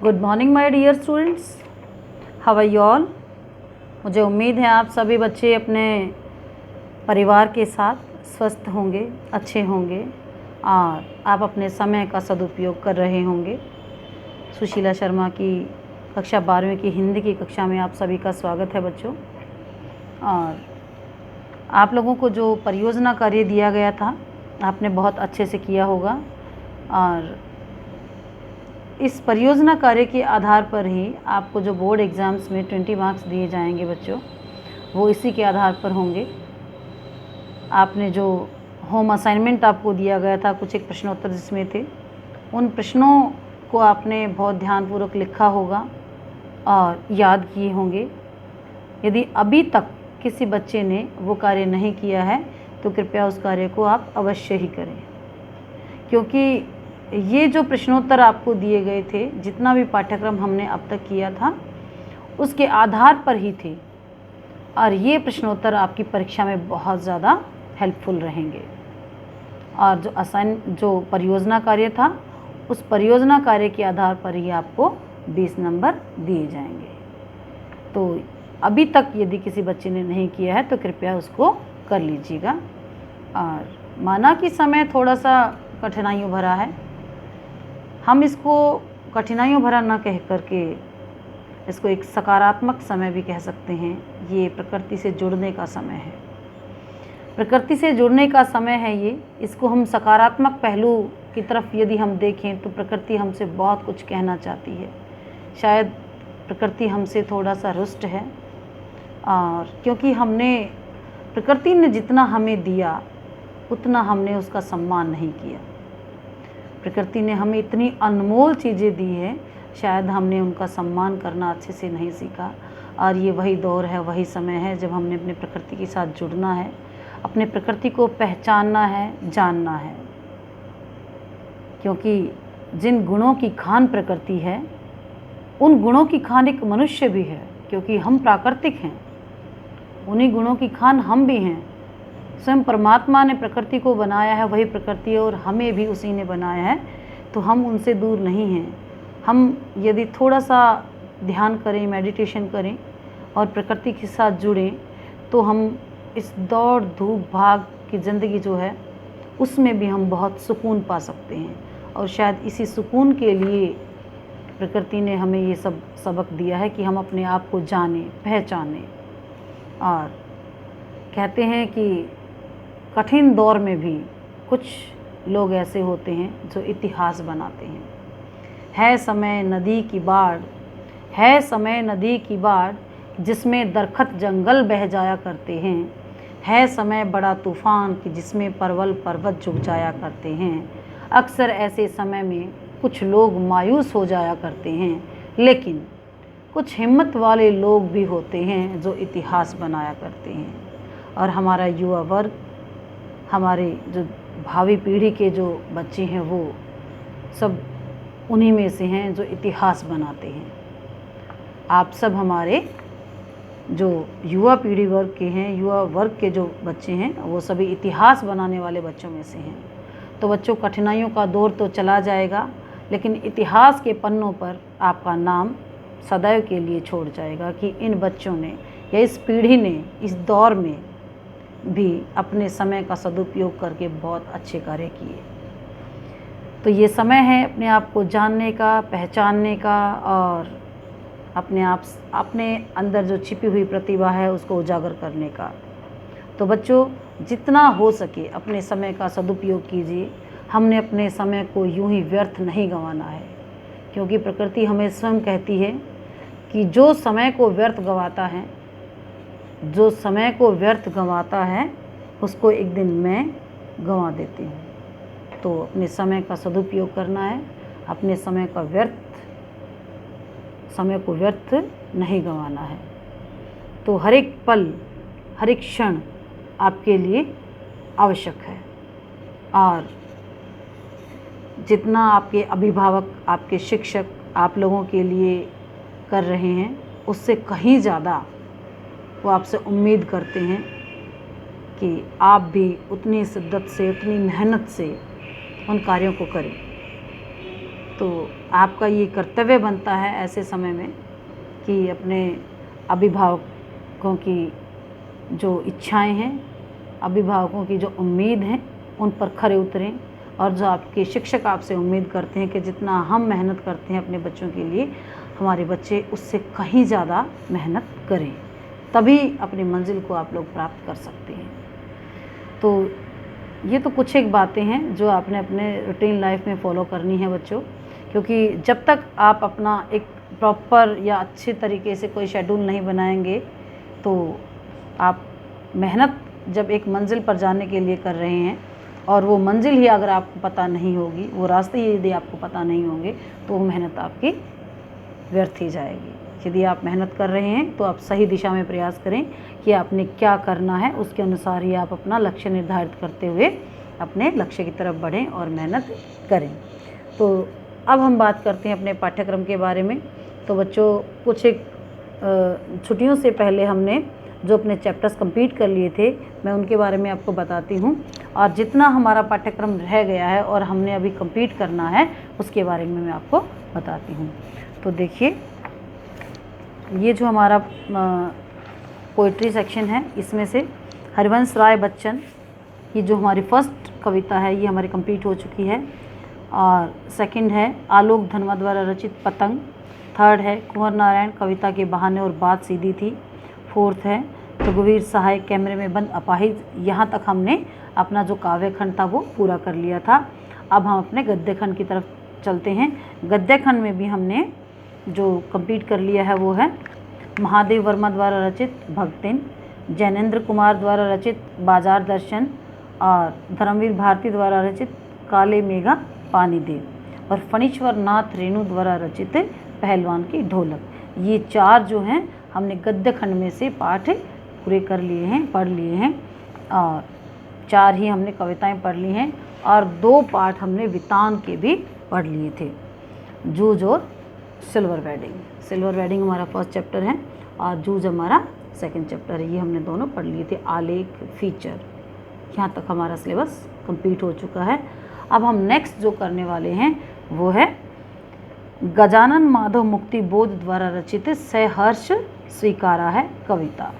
Good morning my dear students, how are you all. मुझे उम्मीद है आप सभी बच्चे अपने परिवार के साथ स्वस्थ होंगे, अच्छे होंगे और आप अपने समय का सदुपयोग कर रहे होंगे। सुशीला शर्मा की कक्षा 12वीं की हिंदी की कक्षा में आप सभी का स्वागत है बच्चों। और आप लोगों को जो परियोजना कार्य दिया गया था आपने बहुत अच्छे से किया होगा और इस परियोजना कार्य के आधार पर ही आपको जो बोर्ड एग्ज़ाम्स में 20 मार्क्स दिए जाएंगे बच्चों, वो इसी के आधार पर होंगे। आपने जो होम असाइनमेंट आपको दिया गया था, कुछ एक प्रश्नोत्तर जिसमें थे, उन प्रश्नों को आपने बहुत ध्यानपूर्वक लिखा होगा और याद किए होंगे। यदि अभी तक किसी बच्चे ने वो कार्य नहीं किया है तो कृपया उस कार्य को आप अवश्य ही करें, क्योंकि ये जो प्रश्नोत्तर आपको दिए गए थे, जितना भी पाठ्यक्रम हमने अब तक किया था उसके आधार पर ही थे और ये प्रश्नोत्तर आपकी परीक्षा में बहुत ज़्यादा हेल्पफुल रहेंगे। और जो परियोजना कार्य था, उस परियोजना कार्य के आधार पर ही आपको 20 नंबर दिए जाएंगे। तो अभी तक यदि किसी बच्चे ने नहीं किया है तो कृपया उसको कर लीजिएगा। और माना कि समय थोड़ा सा कठिनाइयों भरा है, हम इसको कठिनाइयों भरा न कह करके इसको एक सकारात्मक समय भी कह सकते हैं। ये प्रकृति से जुड़ने का समय है, प्रकृति से जुड़ने का समय है ये। इसको हम सकारात्मक पहलू की तरफ यदि हम देखें तो प्रकृति हमसे बहुत कुछ कहना चाहती है। शायद प्रकृति हमसे थोड़ा सा रुष्ट है, और क्योंकि प्रकृति ने जितना हमें दिया उतना हमने उसका सम्मान नहीं किया। प्रकृति ने हमें इतनी अनमोल चीज़ें दी है, शायद हमने उनका सम्मान करना अच्छे से नहीं सीखा। और ये वही दौर है, वही समय है जब हमने अपने प्रकृति के साथ जुड़ना है, अपने प्रकृति को पहचानना है, जानना है। क्योंकि जिन गुणों की खान प्रकृति है, उन गुणों की खान एक मनुष्य भी है, क्योंकि हम प्राकृतिक हैं, उन्हीं गुणों की खान हम भी हैं। स्वयं परमात्मा ने प्रकृति को बनाया है, वही प्रकृति है, और हमें भी उसी ने बनाया है, तो हम उनसे दूर नहीं हैं। हम यदि थोड़ा सा ध्यान करें, मेडिटेशन करें और प्रकृति के साथ जुड़ें तो हम इस दौड़ धूप भाग की ज़िंदगी जो है उसमें भी हम बहुत सुकून पा सकते हैं। और शायद इसी सुकून के लिए प्रकृति ने हमें ये सब सबक दिया है कि हम अपने आप को जानें, पहचानें। और कहते हैं कि कठिन दौर में भी कुछ लोग ऐसे होते हैं जो इतिहास बनाते हैं। है समय नदी की बाढ़, है समय नदी की बाढ़, जिसमें दरखत जंगल बह जाया करते हैं। है समय बड़ा तूफ़ान कि जिसमें परवल पर्वत झुक जाया करते हैं। अक्सर ऐसे समय में कुछ लोग मायूस हो जाया करते हैं, लेकिन कुछ हिम्मत वाले लोग भी होते हैं जो इतिहास बनाया करते हैं। और हमारा युवा वर्ग, हमारे जो भावी पीढ़ी के जो बच्चे हैं, वो सब उन्हीं में से हैं जो इतिहास बनाते हैं। आप सब हमारे जो युवा पीढ़ी वर्ग के हैं, युवा वर्ग के जो बच्चे हैं, वो सभी इतिहास बनाने वाले बच्चों में से हैं। तो बच्चों, कठिनाइयों का दौर तो चला जाएगा, लेकिन इतिहास के पन्नों पर आपका नाम सदैव के लिए छोड़ जाएगा कि इन बच्चों ने या इस पीढ़ी ने इस दौर में भी अपने समय का सदुपयोग करके बहुत अच्छे कार्य किए। तो ये समय है अपने आप को जानने का, पहचानने का और अपने अंदर जो छिपी हुई प्रतिभा है उसको उजागर करने का। तो बच्चों, जितना हो सके अपने समय का सदुपयोग कीजिए। हमने अपने समय को यूं ही व्यर्थ नहीं गंवाना है, क्योंकि प्रकृति हमें स्वयं कहती है कि जो समय को व्यर्थ गंवाता है, जो समय को व्यर्थ गंवाता है उसको एक दिन मैं गंवा देती हूँ। तो अपने समय का सदुपयोग करना है, अपने समय को व्यर्थ नहीं गंवाना है। तो हर एक पल, हर एक क्षण आपके लिए आवश्यक है। और जितना आपके अभिभावक, आपके शिक्षक आप लोगों के लिए कर रहे हैं, उससे कहीं ज़्यादा वो आपसे उम्मीद करते हैं कि आप भी उतनी शिद्दत से, उतनी मेहनत से उन कार्यों को करें। तो तो आपका ये कर्तव्य बनता है ऐसे समय में कि अपने अभिभावकों की जो इच्छाएं हैं, अभिभावकों की जो उम्मीद हैं, उन पर खरे उतरें। और जो आपके शिक्षक आपसे उम्मीद करते हैं कि जितना हम मेहनत करते हैं अपने बच्चों के लिए, हमारे बच्चे उससे कहीं ज़्यादा मेहनत करें, तभी अपनी मंजिल को आप लोग प्राप्त कर सकते हैं। तो ये तो कुछ एक बातें हैं जो आपने अपने रूटीन लाइफ में फॉलो करनी है बच्चों, क्योंकि जब तक आप अपना एक प्रॉपर या अच्छे तरीके से कोई शेड्यूल नहीं बनाएंगे, तो आप मेहनत जब एक मंजिल पर जाने के लिए कर रहे हैं और वो मंजिल ही अगर आपको पता नहीं होगी, वो रास्ते ही यदि आपको पता नहीं होंगे, तो वो मेहनत आपकी व्यर्थ ही जाएगी। यदि आप मेहनत कर रहे हैं तो आप सही दिशा में प्रयास करें कि आपने क्या करना है, उसके अनुसार ही आप अपना लक्ष्य निर्धारित करते हुए अपने लक्ष्य की तरफ बढ़ें और मेहनत करें। तो अब हम बात करते हैं अपने पाठ्यक्रम के बारे में। तो बच्चों, कुछ एक छुट्टियों से पहले हमने जो अपने चैप्टर्स कंप्लीट कर लिए थे, मैं उनके बारे में आपको बताती हूँ, और जितना हमारा पाठ्यक्रम रह गया है और हमने अभी कंप्लीट करना है उसके बारे में मैं आपको बताती हूँ। तो देखिए, ये जो हमारा पोइट्री सेक्शन है, इसमें से हरिवंश राय बच्चन, ये जो हमारी फर्स्ट कविता है, ये हमारी कंप्लीट हो चुकी है। और सेकंड है आलोक धनवा द्वारा रचित पतंग। थर्ड है कुंवर नारायण, कविता के बहाने और बात सीधी थी। फोर्थ है रघुवीर सहाय, कैमरे में बंद अपाहिज। यहाँ तक हमने अपना जो काव्य खंड था वो पूरा कर लिया था। अब हम अपने गद्य खंड की तरफ चलते हैं। गद्य खंड में भी हमने जो कंप्लीट कर लिया है वो है महादेव वर्मा द्वारा रचित भक्तिन, जैनेन्द्र कुमार द्वारा रचित बाजार दर्शन, और धर्मवीर भारती द्वारा रचित काले मेघा पानी दे, और फणीश्वर नाथ रेणु द्वारा रचित पहलवान की ढोलक। ये चार जो हैं हमने गद्य खंड में से पाठ पूरे कर लिए हैं, पढ़ लिए हैं, और चार ही हमने कविताएं पढ़ ली हैं, और 2 पाठ हमने वितान के भी पढ़ लिए थे, जूझ और सिल्वर वेडिंग। सिल्वर वेडिंग हमारा फर्स्ट चैप्टर है और जूझ हमारा सेकंड चैप्टर है। ये हमने दोनों पढ़ लिए थे। आलेख, फीचर, यहाँ तक हमारा सिलेबस कंप्लीट हो चुका है। अब हम नेक्स्ट जो करने वाले हैं वो है गजानन माधव मुक्ति बोध द्वारा रचित सहर्ष स्वीकारा है कविता।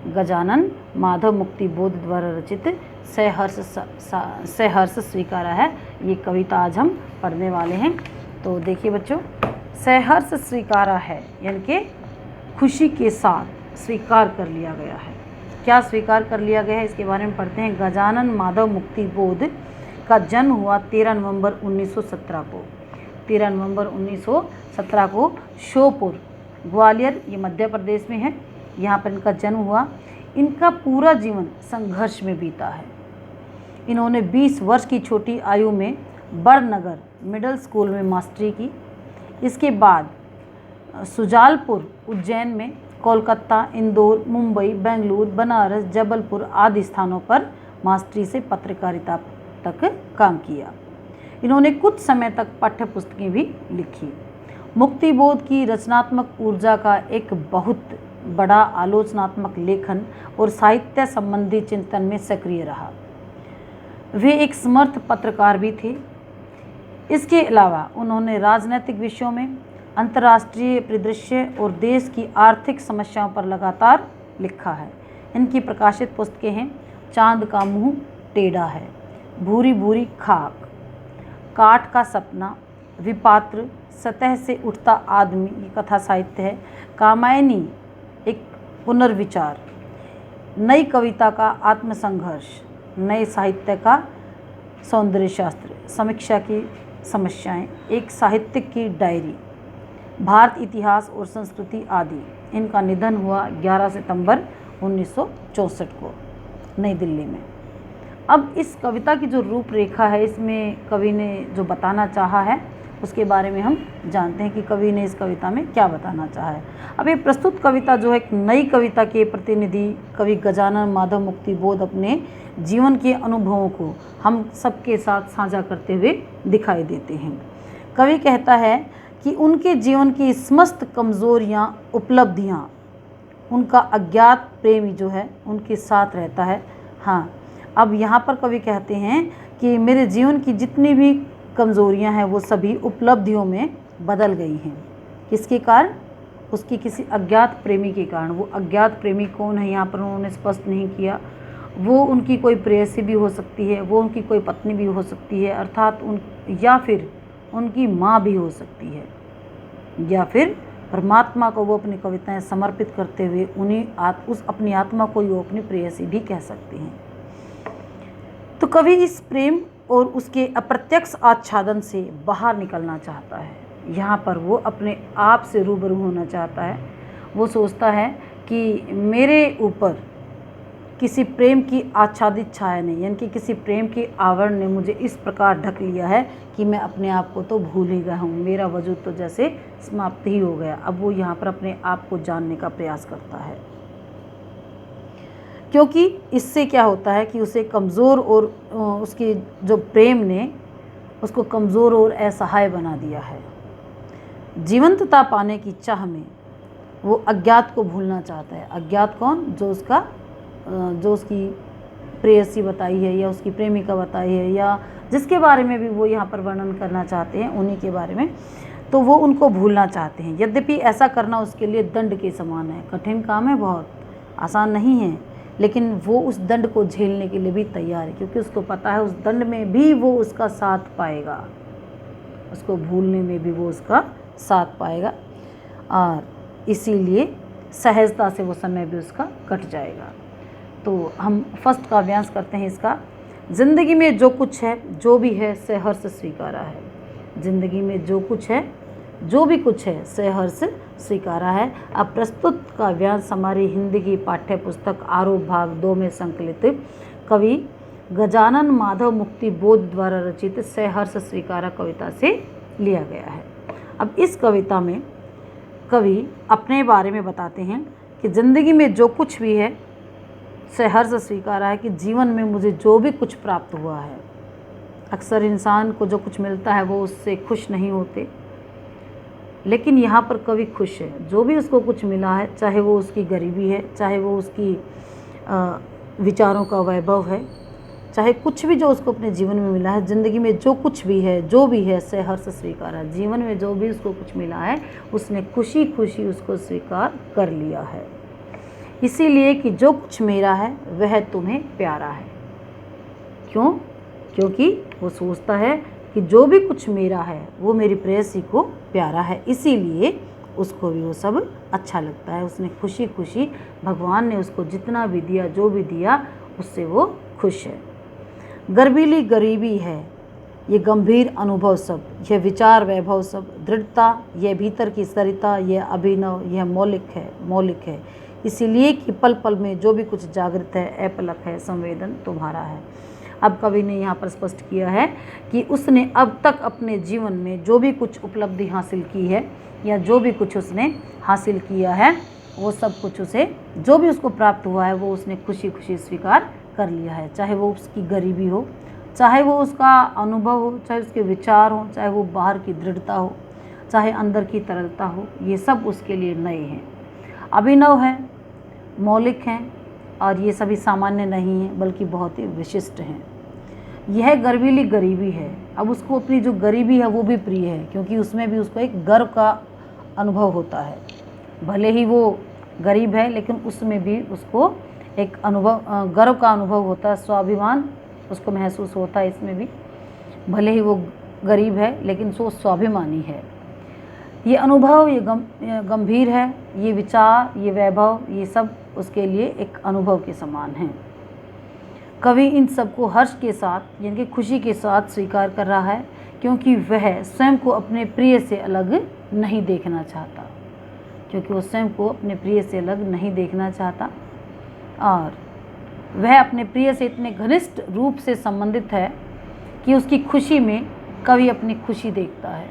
गजानन माधव मुक्ति बोध द्वारा रचित सहर्ष स्वीकारा है, ये कविता आज हम पढ़ने वाले हैं। तो देखिए बच्चों, सहर्ष स्वीकारा है यानी कि खुशी के साथ स्वीकार कर लिया गया है। क्या स्वीकार कर लिया गया है, इसके बारे में पढ़ते हैं। गजानन माधव मुक्ति बोध का जन्म हुआ 13 नवंबर 1917 को। 13 नवंबर 1917 को श्योपुर, ग्वालियर, ये मध्य प्रदेश में है, यहाँ पर इनका जन्म हुआ। इनका पूरा जीवन संघर्ष में बीता है। इन्होंने 20 वर्ष की छोटी आयु में बड़नगर मिडिल स्कूल में मास्टरी की। इसके बाद सुजालपुर, उज्जैन में, कोलकाता, इंदौर, मुंबई, बेंगलुरु, बनारस, जबलपुर आदि स्थानों पर मास्टरी से पत्रकारिता तक काम किया। इन्होंने कुछ समय तक पाठ्य पुस्तकें भी लिखी। मुक्तिबोध की रचनात्मक ऊर्जा का एक बहुत बड़ा आलोचनात्मक लेखन और साहित्य संबंधी चिंतन में सक्रिय रहा। वे एक समर्थ पत्रकार भी थे। इसके अलावा उन्होंने राजनीतिक विषयों में, अंतर्राष्ट्रीय परिदृश्य और देश की आर्थिक समस्याओं पर लगातार लिखा है। इनकी प्रकाशित पुस्तकें हैं चांद का मुंह टेढ़ा है, भूरी भूरी खाक, काठ का सपना, विपात्र, सतह से उठता आदमी, ये कथा साहित्य है, कामायनी, एक पुनर्विचार, नई कविता का आत्मसंघर्ष, नए साहित्य का सौंदर्य शास्त्र, समीक्षा की समस्याएं, एक साहित्यिक की डायरी, भारत इतिहास और संस्कृति आदि। इनका निधन हुआ 11 सितंबर 1964 को नई दिल्ली में। अब इस कविता की जो रूपरेखा है, इसमें कवि ने जो बताना चाहा है उसके बारे में हम जानते हैं कि कवि ने इस कविता में क्या बताना चाहा है। अब ये प्रस्तुत कविता जो है एक नई कविता के प्रतिनिधि कवि गजानन माधव मुक्ति बोध अपने जीवन के अनुभवों को हम सबके साथ साझा करते हुए दिखाई देते हैं। कवि कहता है कि उनके जीवन की समस्त कमज़ोरियाँ, उपलब्धियाँ, उनका अज्ञात प्रेमी जो है उनके साथ रहता है। हाँ, अब यहाँ पर कवि कहते हैं कि मेरे जीवन की जितनी भी कमज़ोरियां हैं वो सभी उपलब्धियों में बदल गई हैं। किसके कारण? उसकी किसी अज्ञात प्रेमी के कारण। वो अज्ञात प्रेमी कौन है यहाँ पर उन्होंने स्पष्ट नहीं किया। वो उनकी कोई प्रेयसी भी हो सकती है, वो उनकी कोई पत्नी भी हो सकती है, अर्थात या फिर उनकी माँ भी हो सकती है, या फिर परमात्मा को वो अपनी कविताएं समर्पित करते हुए उस अपनी आत्मा को वो अपनी प्रेयसी भी कह सकती हैं। तो कवि इस प्रेम और उसके अप्रत्यक्ष आच्छादन से बाहर निकलना चाहता है। यहाँ पर वो अपने आप से रूबरू होना चाहता है। वो सोचता है कि मेरे ऊपर किसी प्रेम की आच्छादित छाया नहीं, यानी कि किसी प्रेम के आवरण ने मुझे इस प्रकार ढक लिया है कि मैं अपने आप को तो भूल ही गया हूँ, मेरा वजूद तो जैसे समाप्त ही हो गया। अब वो यहाँ पर अपने आप को जानने का प्रयास करता है, क्योंकि इससे क्या होता है कि उसे कमज़ोर और उसके जो प्रेम ने उसको कमज़ोर और असहाय बना दिया है। जीवंतता पाने की चाह में वो अज्ञात को भूलना चाहता है। अज्ञात कौन? जो उसकी प्रेयसी बताई है या उसकी प्रेमिका बताई है, या जिसके बारे में भी वो यहाँ पर वर्णन करना चाहते हैं उन्हीं के बारे में, तो वो उनको भूलना चाहते हैं। यद्यपि ऐसा करना उसके लिए दंड के समान है, कठिन काम है, बहुत आसान नहीं है, लेकिन वो उस दंड को झेलने के लिए भी तैयार है, क्योंकि उसको पता है उस दंड में भी वो उसका साथ पाएगा, उसको भूलने में भी वो उसका साथ पाएगा, और इसीलिए सहजता से वो समय भी उसका कट जाएगा। तो हम फर्स्ट का अभ्यास करते हैं इसका। ज़िंदगी में जो कुछ है, जो भी है, सहर्ष स्वीकारा है। ज़िंदगी में जो कुछ है, जो भी कुछ है, सहर्ष स्वीकारा है। अब प्रस्तुत का अभ्यास हमारी हिंदी की पाठ्य पुस्तक आरोप भाग 2 में संकलित कवि गजानन माधव मुक्ति बोध द्वारा रचित सहर्ष स्वीकारा कविता से लिया गया है। अब इस कविता में कवि अपने बारे में बताते हैं कि ज़िंदगी में जो कुछ भी है सहर्ष स्वीकारा है, कि जीवन में मुझे जो भी कुछ प्राप्त हुआ है। अक्सर इंसान को जो कुछ मिलता है वो उससे खुश नहीं होते, लेकिन यहाँ पर कवि खुश है। जो भी उसको कुछ मिला है, चाहे वो उसकी गरीबी है, चाहे वो उसकी विचारों का वैभव है, चाहे कुछ भी जो उसको अपने जीवन में मिला है, ज़िंदगी में जो कुछ भी है, जो भी है, सहर्ष स्वीकारा। जीवन में जो भी उसको कुछ मिला है उसने खुशी खुशी उसको स्वीकार कर लिया है, इसीलिए कि जो कुछ मेरा है वह तुम्हें प्यारा है। क्यों? क्योंकि वो सोचता है कि जो भी कुछ मेरा है वो मेरी प्रेयसी को प्यारा है, इसीलिए उसको भी वो सब अच्छा लगता है। उसने खुशी खुशी, भगवान ने उसको जितना भी दिया, जो भी दिया, उससे वो खुश है। गर्वीली गरीबी है, ये गंभीर अनुभव सब, यह विचार वैभव सब, दृढ़ता, यह भीतर की सरिता, यह अभिनव, यह मौलिक है, इसीलिए कि पल पल में जो भी कुछ जागृत है, अपलक है, संवेदन तुम्हारा है। अब कवि ने यहाँ पर स्पष्ट किया है कि उसने अब तक अपने जीवन में जो भी कुछ उपलब्धि हासिल की है, या जो भी कुछ उसने हासिल किया है, वो सब कुछ उसे, जो भी उसको प्राप्त हुआ है, वो उसने खुशी खुशी स्वीकार कर लिया है। चाहे वो उसकी गरीबी हो, चाहे वो उसका अनुभव हो, चाहे उसके विचार हो, चाहे वो बाहर की दृढ़ता हो, चाहे अंदर की तरलता हो, ये सब उसके लिए नए हैं, अभिनव है, मौलिक हैं, और ये सभी सामान्य नहीं हैं बल्कि बहुत ही विशिष्ट हैं। यह गर्वीली गरीबी है। अब उसको अपनी जो गरीबी है वो भी प्रिय है, क्योंकि उसमें भी उसको एक गर्व का अनुभव होता है। भले ही वो गरीब है, लेकिन उसमें भी उसको एक गर्व का अनुभव होता है, स्वाभिमान उसको महसूस होता है। इसमें भी भले ही वो गरीब है, लेकिन वो स्वाभिमानी है। ये अनुभव, ये गंभीर है, ये विचार, ये वैभव, ये सब उसके लिए एक अनुभव के समान हैं। कवि इन सबको हर्ष के साथ, यानी कि खुशी के साथ स्वीकार कर रहा है, क्योंकि वह स्वयं को अपने प्रिय से अलग नहीं देखना चाहता, और वह अपने प्रिय से इतने घनिष्ठ रूप से संबंधित है कि उसकी खुशी में कवि अपनी खुशी देखता है,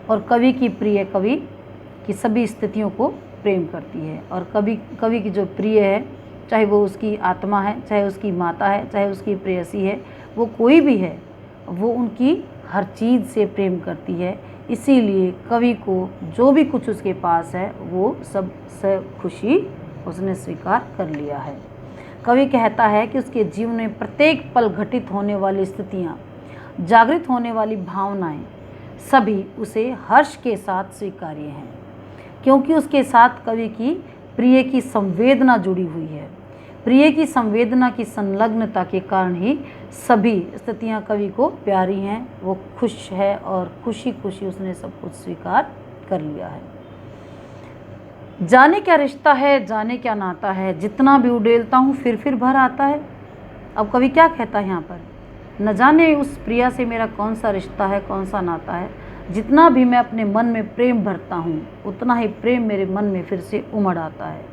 और कवि की प्रिय कवि की सभी स्थितियों को प्रेम करती है। और कवि की जो प्रिय है, चाहे वो उसकी आत्मा है, चाहे उसकी माता है, चाहे उसकी प्रेयसी है, वो कोई भी है, वो उनकी हर चीज़ से प्रेम करती है। इसीलिए कवि को जो भी कुछ उसके पास है वो सब से खुशी उसने स्वीकार कर लिया है। कवि कहता है कि उसके जीवन में प्रत्येक पल घटित होने वाली स्थितियाँ जागृत होने वाली भावनाएं सभी उसे हर्ष के साथ स्वीकार्य हैं, क्योंकि उसके साथ कवि की प्रिय की संवेदना जुड़ी हुई है। प्रिय की संवेदना की संलग्नता के कारण ही सभी स्थितियां कवि को प्यारी हैं। वो खुश है और खुशी खुशी उसने सब कुछ स्वीकार कर लिया है। जाने क्या रिश्ता है, जाने क्या नाता है, जितना भी उड़ेलता हूँ फिर भर आता है। अब कवि क्या कहता है यहाँ पर, न जाने उस प्रिया से मेरा कौन सा रिश्ता है, कौन सा नाता है, जितना भी मैं अपने मन में प्रेम भरता हूँ उतना ही प्रेम मेरे मन में फिर से उमड़ आता है।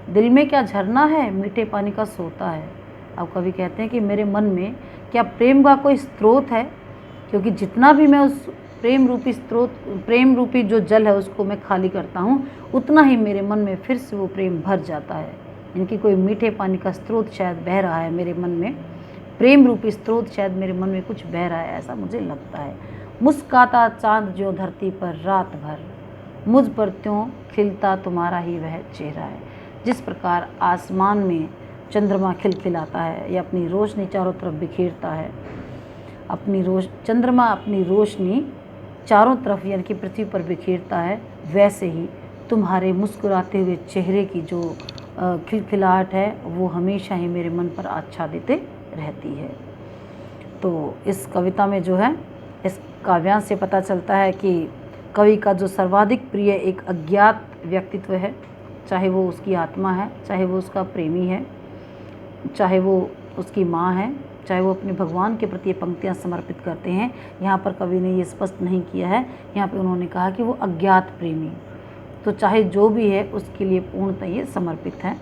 दिल में क्या झरना है, मीठे पानी का सोता है। अब कवि कहते हैं कि मेरे मन में क्या प्रेम का कोई स्रोत है, क्योंकि जितना भी मैं उस प्रेम रूपी जो जल है उसको मैं खाली करता हूँ उतना ही मेरे मन में फिर से वो प्रेम भर जाता है। इनकी कोई मीठे पानी का स्रोत शायद बह रहा है मेरे मन में, प्रेम रूपी स्रोत शायद मेरे मन में कुछ बह रहा है, ऐसा मुझे लगता है। मुस्काता चांद जो धरती पर रात भर, मुझ पर त्यों खिलता तुम्हारा ही वह चेहरा है। जिस प्रकार आसमान में चंद्रमा खिलखिलाता है या अपनी रोशनी चारों तरफ बिखेरता है, चंद्रमा अपनी रोशनी चारों तरफ यानी कि पृथ्वी पर बिखेरता है, वैसे ही तुम्हारे मुस्कुराते हुए चेहरे की जो खिलखिलाहट है वो हमेशा ही मेरे मन पर आच्छादित रहती है। तो इस कविता में जो है, इस काव्यांश से पता चलता है कि कवि का जो सर्वाधिक प्रिय एक अज्ञात व्यक्तित्व है, चाहे वो उसकी आत्मा है, चाहे वो उसका प्रेमी है, चाहे वो उसकी माँ है, चाहे वो अपने भगवान के प्रति पंक्तियाँ समर्पित करते हैं। यहाँ पर कवि ने ये स्पष्ट नहीं किया है, यहाँ पे उन्होंने कहा कि वो अज्ञात प्रेमी, तो चाहे जो भी है उसके लिए पूर्णतः ये समर्पित है।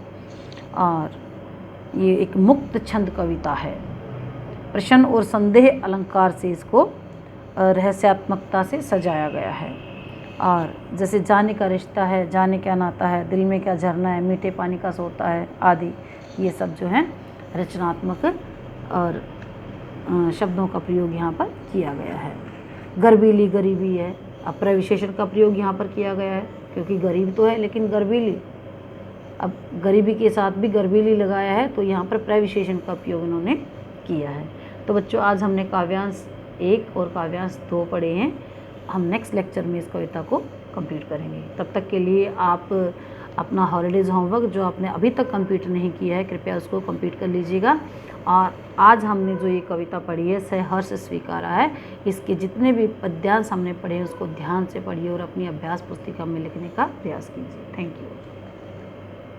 और ये एक मुक्त छंद कविता है, प्रश्न और संदेह अलंकार से इसको रहस्यात्मकता से सजाया गया है। और जैसे जाने का रिश्ता है, जाने क्या नाता है, दिल में क्या झरना है, मीठे पानी का सोता है आदि, ये सब जो है रचनात्मक और शब्दों का प्रयोग यहाँ पर किया गया है। गर्बीली गरीबी है, अब प्रविशेषण का प्रयोग यहाँ पर किया गया है, क्योंकि गरीब तो है लेकिन गर्बीली, अब गरीबी के साथ भी गर्बीली लगाया है, तो यहाँ पर प्रविशेषण का प्रयोग इन्होंने किया है। तो बच्चों, आज हमने काव्यांश 1 और काव्यांश 2 पढ़े हैं। हम नेक्स्ट लेक्चर में इस कविता को कंप्लीट करेंगे। तब तक के लिए आप अपना हॉलीडेज़ होमवर्क जो आपने अभी तक कंप्लीट नहीं किया है, कृपया उसको कंप्लीट कर लीजिएगा। और आज हमने जो ये कविता पढ़ी है, सहर्ष स्वीकारा है, इसके जितने भी पद्यांश हमने पढ़े हैं उसको ध्यान से पढ़िए और अपनी अभ्यास पुस्तिका में लिखने का प्रयास कीजिए। Thank you.